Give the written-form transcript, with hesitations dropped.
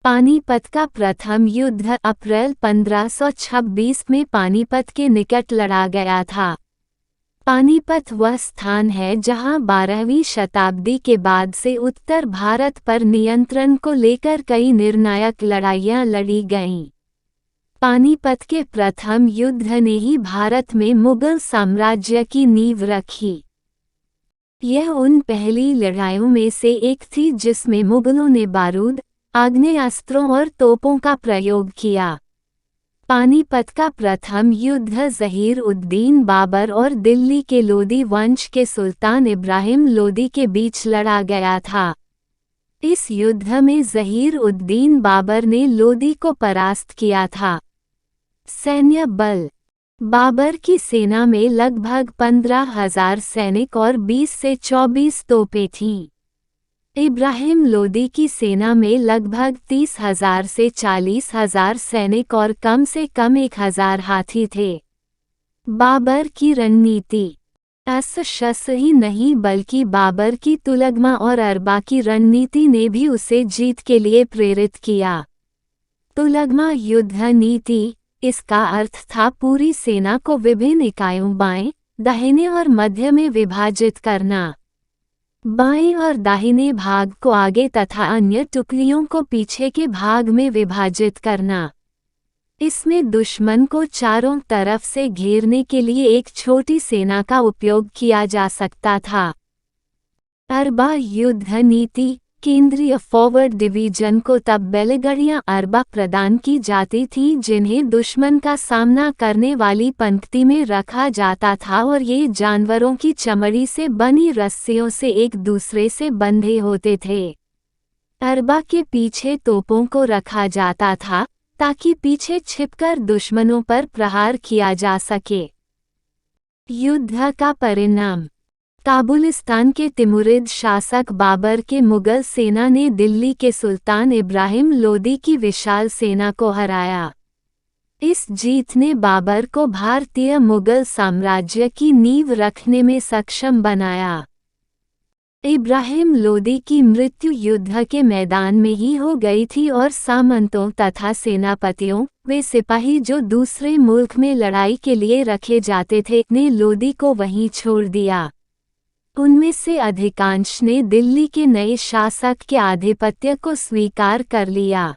पानीपत का प्रथम युद्ध अप्रैल 1526 में पानीपत के निकट लड़ा गया था। पानीपत वह स्थान है जहां 12वीं शताब्दी के बाद से उत्तर भारत पर नियंत्रण को लेकर कई निर्णायक लड़ाइयां लड़ी गईं। पानीपत के प्रथम युद्ध ने ही भारत में मुगल साम्राज्य की नींव रखी। यह उन पहली लड़ाइयों में से एक थी जिसमें मुगलों ने बारूद, आग्नेयास्त्रों और तोपों का प्रयोग किया। पानीपत का प्रथम युद्ध ज़हीर-उद-दीन बाबर और दिल्ली के लोदी वंश के सुल्तान इब्राहिम लोदी के बीच लड़ा गया था। इस युद्ध में ज़हीर-उद-दीन बाबर ने लोदी को परास्त किया था। सैन्य बल: बाबर की सेना में लगभग 15,000 सैनिक और 20 से 24 तोपें थीं। इब्राहिम लोदी की सेना में लगभग 30,000 से 40,000 सैनिक और कम से कम 1,000 हाथी थे। बाबर की रणनीति: अस्त्र-शस्त्र ही नहीं बल्कि बाबर की तुलगमा और अरबा की रणनीति ने भी उसे जीत के लिए प्रेरित किया। तुलगमा युद्ध नीति: इसका अर्थ था पूरी सेना को विभिन्न इकाइयों बाएं, दाहिने और मध्य में विभाजित करना। बाएं और दाहिने भाग को आगे तथा अन्य टुकड़ियों को पीछे के भाग में विभाजित करना। इसमें दुश्मन को चारों तरफ से घेरने के लिए एक छोटी सेना का उपयोग किया जा सकता था। अरबा युद्ध नीति: केंद्रीय फॉरवर्ड डिवीजन को तब बैलगाड़ियां अरबा प्रदान की जाती थी जिन्हें दुश्मन का सामना करने वाली पंक्ति में रखा जाता था और ये जानवरों की चमड़ी से बनी रस्सियों से एक दूसरे से बंधे होते थे। अरबा के पीछे तोपों को रखा जाता था ताकि पीछे छिपकर दुश्मनों पर प्रहार किया जा सके। युद्ध का परिणाम: काबुलिस्तान के तिमुरिद शासक बाबर के मुगल सेना ने दिल्ली के सुल्तान इब्राहिम लोदी की विशाल सेना को हराया। इस जीत ने बाबर को भारतीय मुगल साम्राज्य की नींव रखने में सक्षम बनाया। इब्राहिम लोदी की मृत्यु युद्ध के मैदान में ही हो गई थी और सामंतों तथा सेनापतियों, वे सिपाही जो दूसरे मुल्क में लड़ाई के लिए रखे जाते थे, ने लोदी को वहीं छोड़ दिया। उनमें से अधिकांश ने दिल्ली के नए शासक के आधिपत्य को स्वीकार कर लिया।